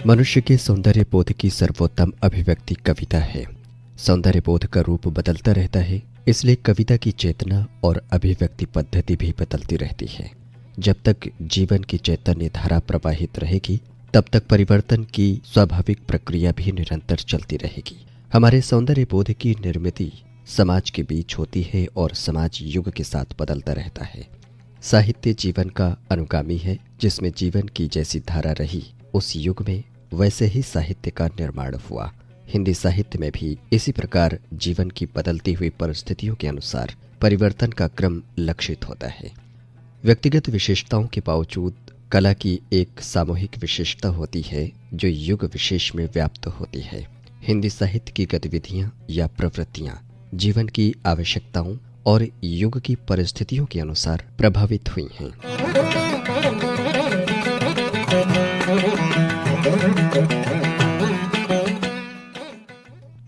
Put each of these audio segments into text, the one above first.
मनुष्य के सौंदर्य बोध की सर्वोत्तम अभिव्यक्ति कविता है। सौंदर्य बोध का रूप बदलता रहता है, इसलिए कविता की चेतना और अभिव्यक्ति पद्धति भी बदलती रहती है। जब तक जीवन की चैतन्य धारा प्रवाहित रहेगी, तब तक परिवर्तन की स्वाभाविक प्रक्रिया भी निरंतर चलती रहेगी। हमारे सौंदर्य बोध की निर्मित समाज के बीच होती है और समाज युग के साथ बदलता रहता है। साहित्य जीवन का अनुगामी है, जिसमें जीवन की जैसी धारा रही, उस युग में वैसे ही साहित्य का निर्माण हुआ। हिंदी साहित्य में भी इसी प्रकार जीवन की बदलती हुई परिस्थितियों के अनुसार परिवर्तन का क्रम लक्षित होता है। व्यक्तिगत विशेषताओं के बावजूद कला की एक सामूहिक विशेषता होती है जो युग विशेष में व्याप्त होती है। हिंदी साहित्य की गतिविधियां या प्रवृत्तियां जीवन की आवश्यकताओं और युग की परिस्थितियों के अनुसार प्रभावित हुई हैं।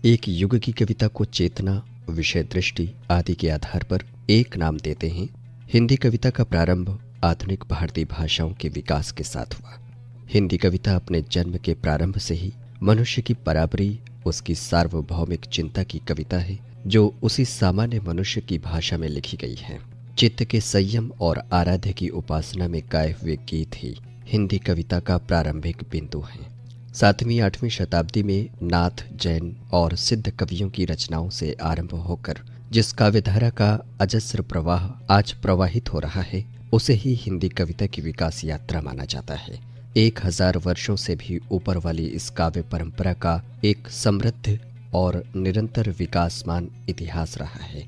एक युग की कविता को चेतना, विषय दृष्टि आदि के आधार पर एक नाम देते हैं। हिंदी कविता का प्रारंभ आधुनिक भारतीय भाषाओं के विकास के साथ हुआ। हिंदी कविता अपने जन्म के प्रारंभ से ही मनुष्य की बराबरी, उसकी सार्वभौमिक चिंता की कविता है, जो उसी सामान्य मनुष्य की भाषा में लिखी गई है। चित्त के संयम और आराध्य की उपासना में गाए हुए गीत ही हिंदी कविता का प्रारंभिक बिंदु है। 7वीं-8वीं शताब्दी में नाथ, जैन और सिद्ध कवियों की रचनाओं से आरंभ होकर जिस काव्यधारा का अजस्र प्रवाह आज प्रवाहित हो रहा है, उसे ही हिंदी कविता की विकास यात्रा माना जाता है। 1000 वर्षों से भी ऊपर वाली इस काव्य परंपरा का एक समृद्ध और निरंतर विकासमान इतिहास रहा है।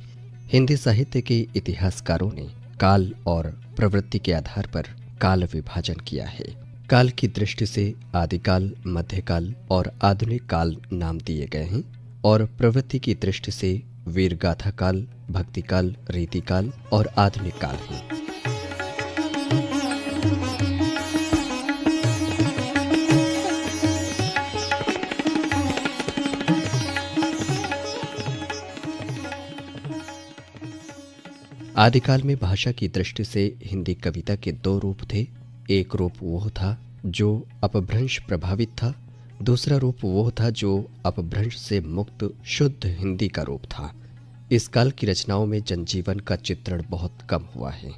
हिंदी साहित्य के इतिहासकारों ने काल और प्रवृत्ति के आधार पर काल विभाजन किया है। काल की दृष्टि से आदिकाल, मध्यकाल और आधुनिक काल नाम दिए गए हैं और प्रवृत्ति की दृष्टि से वीरगाथा काल, भक्तिकाल, रीतिकाल और आधुनिक काल हैं। आदिकाल में भाषा की दृष्टि से हिंदी कविता के 2 रूप थे। एक रूप वो था जो अपभ्रंश प्रभावित था, दूसरा रूप वो था जो अपभ्रंश से मुक्त शुद्ध हिंदी का रूप था। इस काल की रचनाओं में जनजीवन का चित्रण बहुत कम हुआ है।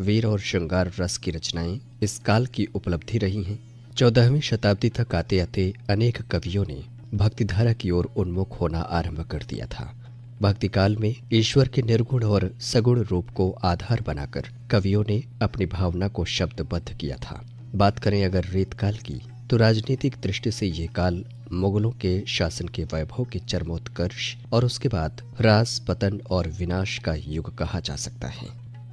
वीर और श्रृंगार रस की रचनाएं इस काल की उपलब्धि रही हैं। 14वीं शताब्दी तक आते आते अनेक कवियों ने भक्तिधारा की ओर उन्मुख होना आरंभ कर दिया था। भक्ति काल में ईश्वर के निर्गुण और सगुण रूप को आधार बनाकर कवियों ने अपनी भावना को शब्दबद्ध किया था। बात करें अगर रेतकाल की, तो राजनीतिक दृष्टि से यह काल मुगलों के शासन के वैभव के चरमोत्कर्ष और उसके बाद ह्रास, पतन और विनाश का युग कहा जा सकता है।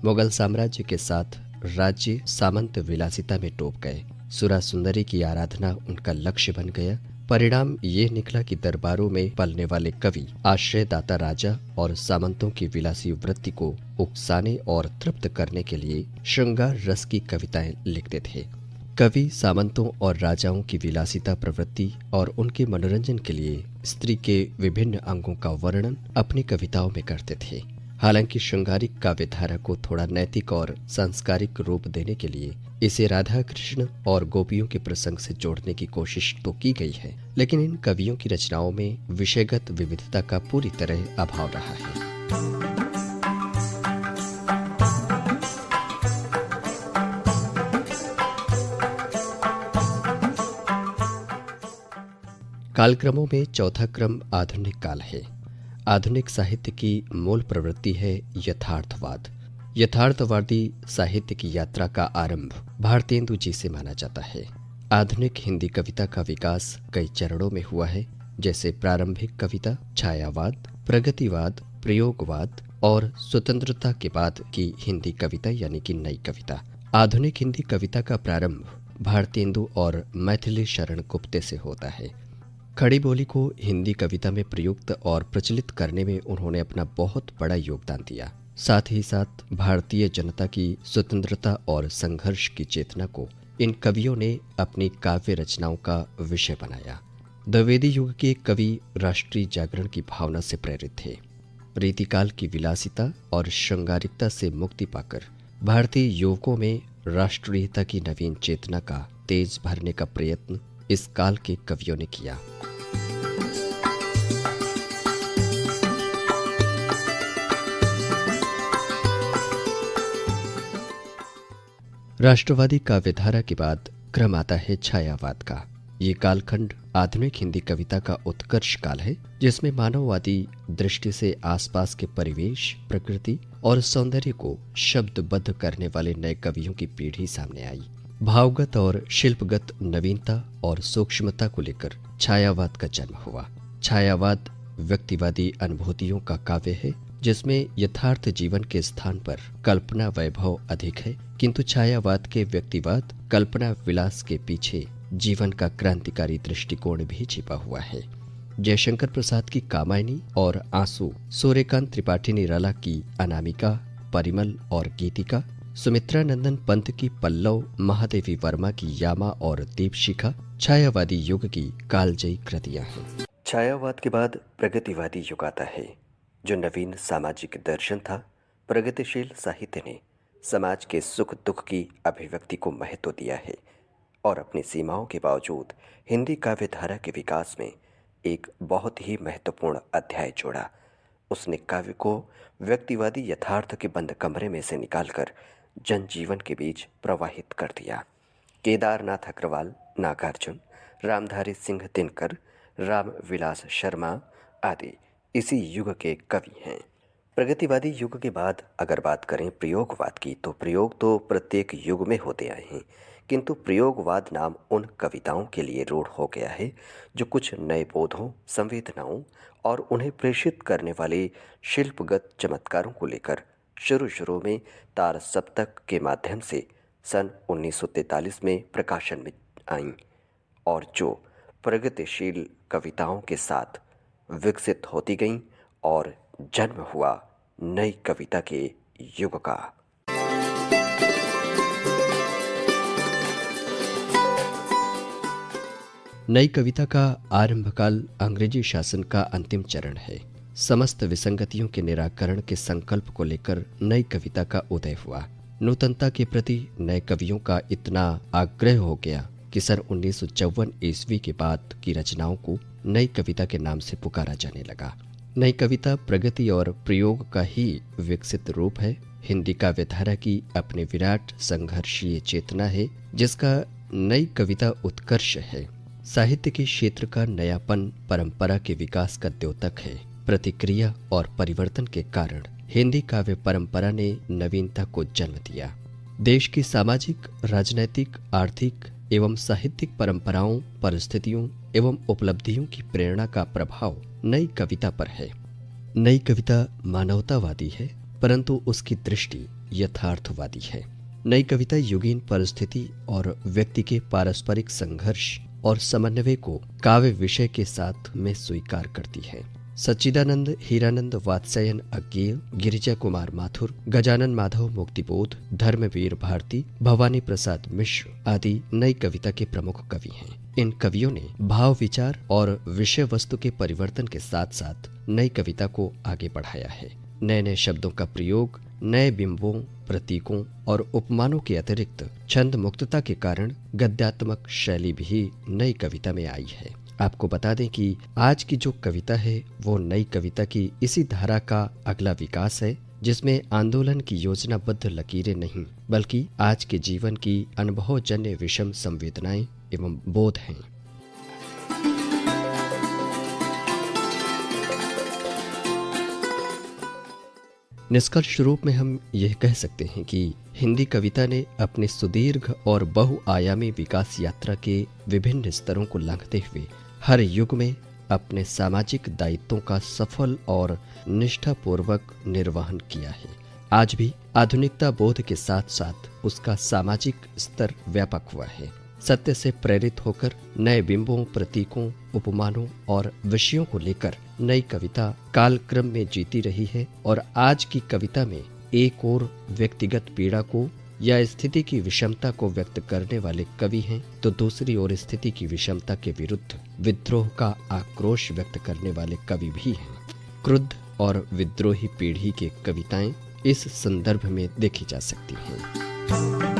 मुगल साम्राज्य के साथ राज्य सामंत विलासिता में डूब गए। सुरा सुंदरी की आराधना उनका लक्ष्य बन गया। परिणाम ये निकला कि दरबारों में पलने वाले कवि आश्रयदाता राजा और सामंतों की विलासी वृत्ति को उकसाने और तृप्त करने के लिए श्रृंगार रस की कविताएं लिखते थे। कवि सामंतों और राजाओं की विलासिता प्रवृत्ति और उनके मनोरंजन के लिए स्त्री के विभिन्न अंगों का वर्णन अपनी कविताओं में करते थे। हालांकि श्रृंगारिक काव्यधारा को थोड़ा नैतिक और सांस्कारिक रूप देने के लिए इसे राधा कृष्ण और गोपियों के प्रसंग से जोड़ने की कोशिश तो की गई है, लेकिन इन कवियों की रचनाओं में विषयगत विविधता का पूरी तरह अभाव रहा है। कालक्रमों में चौथा क्रम आधुनिक काल है। आधुनिक साहित्य की मूल प्रवृत्ति है यथार्थवाद। यथार्थवादी साहित्य की यात्रा का आरंभ भारतेंदु जी से माना जाता है। आधुनिक हिंदी कविता का विकास कई चरणों में हुआ है, जैसे प्रारंभिक कविता, छायावाद, प्रगतिवाद, प्रयोगवाद और स्वतंत्रता के बाद की हिंदी कविता यानी कि नई कविता। आधुनिक हिंदी कविता का प्रारंभ भारतेंदु और मैथिली शरण गुप्ते से होता है। खड़ी बोली को हिंदी कविता में प्रयुक्त और प्रचलित करने में उन्होंने अपना बहुत बड़ा योगदान दिया। साथ ही साथ भारतीय जनता की स्वतंत्रता और संघर्ष की चेतना को इन कवियों ने अपनी काव्य रचनाओं का विषय बनाया। द्विवेदी युग के कवि राष्ट्रीय जागरण की भावना से प्रेरित थे। रीतिकाल की विलासिता और श्रृंगारिकता से मुक्ति पाकर भारतीय युवकों में राष्ट्रीयता की नवीन चेतना का तेज भरने का प्रयत्न इस काल के कवियों ने किया। राष्ट्रवादी काव्यधारा के बाद क्रम आता है छायावाद का। ये कालखंड आधुनिक हिंदी कविता का उत्कर्ष काल है, जिसमें मानववादी दृष्टि से आसपास के परिवेश, प्रकृति और सौंदर्य को शब्दबद्ध करने वाले नए कवियों की पीढ़ी सामने आई। भावगत और शिल्पगत नवीनता और सूक्ष्मता को लेकर छायावाद का जन्म हुआ। छायावाद व्यक्तिवादी अनुभूतियों का काव्य है, जिसमें यथार्थ जीवन के स्थान पर कल्पना वैभव अधिक है, किंतु छायावाद के व्यक्तिवाद कल्पना विलास के पीछे जीवन का क्रांतिकारी दृष्टिकोण भी छिपा हुआ है। जयशंकर प्रसाद की कामायनी और आंसू, सूर्यकांत त्रिपाठी निराला की अनामिका, परिमल और गीतिका, सुमित्रा नंदन पंत की पल्लव, महादेवी वर्मा की यामा और दीपशिखा छायावादी युग की कालजयी कृतियां हैं। छायावाद के बाद प्रगतिवादी युग आता है, जो नवीन सामाजिक दर्शन था। प्रगतिशील साहित्य ने समाज के सुख दुख की अभिव्यक्ति को महत्व दिया है और अपनी सीमाओं के बावजूद हिंदी काव्यधारा के विकास में एक बहुत ही महत्वपूर्ण अध्याय जोड़ा। उसने काव्य को व्यक्तिवादी यथार्थ के बंद कमरे में से निकालकर जनजीवन के बीच प्रवाहित कर दिया। केदारनाथ अग्रवाल, नागार्जुन, रामधारी सिंह दिनकर, रामविलास शर्मा आदि इसी युग के कवि हैं। प्रगतिवादी युग के बाद अगर बात करें प्रयोगवाद की, तो प्रयोग तो प्रत्येक युग में होते आए हैं, किंतु प्रयोगवाद नाम उन कविताओं के लिए रूढ़ हो गया है जो कुछ नए बोधों, संवेदनाओं और उन्हें प्रेषित करने वाले शिल्पगत चमत्कारों को लेकर शुरू में तार सप्तक के माध्यम से सन 1943 में प्रकाशन में आईं और जो प्रगतिशील कविताओं के साथ विकसित होती गईं और जन्म हुआ नई कविता के युग का। नई कविता का आरंभकाल अंग्रेजी शासन का अंतिम चरण है। समस्त विसंगतियों के निराकरण के संकल्प को लेकर नई कविता का उदय हुआ। नूतनता के प्रति नए कवियों का इतना आग्रह हो गया कि सन 1954 ईस्वी के बाद की रचनाओं को नई कविता के नाम से पुकारा जाने लगा। नई कविता प्रगति और प्रयोग का ही विकसित रूप है। हिंदी काव्यधारा की अपने विराट संघर्षीय चेतना है, जिसका नई कविता उत्कर्ष है। साहित्य के क्षेत्र का नयापन परंपरा के विकास का द्योतक है। प्रतिक्रिया और परिवर्तन के कारण हिंदी काव्य परंपरा ने नवीनता को जन्म दिया। देश की सामाजिक, राजनैतिक, आर्थिक एवं साहित्यिक परंपराओं, परिस्थितियों एवं उपलब्धियों की प्रेरणा का प्रभाव नई कविता पर है। नई कविता मानवतावादी है, परंतु उसकी दृष्टि यथार्थवादी है। नई कविता युगीन परिस्थिति और व्यक्ति के पारस्परिक संघर्ष और समन्वय को काव्य विषय के साथ में स्वीकार करती है। सच्चिदानंद, हीरानंद, वात्स्यायन अज्ञेय, गिरिजा कुमार माथुर, गजानन माधव मुक्तिबोध, धर्मवीर भारती, भवानी प्रसाद मिश्र आदि नई कविता के प्रमुख कवि हैं। इन कवियों ने भाव, विचार और विषय वस्तु के परिवर्तन के साथ साथ नई कविता को आगे बढ़ाया है। नए नए शब्दों का प्रयोग, नए बिंबों, प्रतीकों और उपमानों के अतिरिक्त छंद मुक्तता के कारण गद्यात्मक शैली भी नई कविता में आई है। आपको बता दें कि आज की जो कविता है वो नई कविता की इसी धारा का अगला विकास है, जिसमें आंदोलन की योजनाबद्ध लकीरें नहीं बल्कि आज के जीवन की अनुभवजन्य विषम संवेदनाएं एवं बोध हैं। निष्कर्ष रूप में हम यह कह सकते हैं कि हिंदी कविता ने अपने सुदीर्घ और बहुआयामी विकास यात्रा के विभिन्न स्तरों को लांघते हुए हर युग में अपने सामाजिक दायित्वों का सफल और निष्ठापूर्वक निर्वहन किया है। आज भी आधुनिकता बोध के साथ साथ उसका सामाजिक स्तर व्यापक हुआ है। सत्य से प्रेरित होकर नए बिंबों, प्रतीकों, उपमानों और विषयों को लेकर नई कविता कालक्रम में जीती रही है और आज की कविता में एक ओर व्यक्तिगत पीड़ा को या स्थिति की विषमता को व्यक्त करने वाले कवि हैं, तो दूसरी ओर स्थिति की विषमता के विरुद्ध विद्रोह का आक्रोश व्यक्त करने वाले कवि भी हैं। क्रुद्ध और विद्रोही पीढ़ी के कविताएं इस संदर्भ में देखी जा सकती हैं।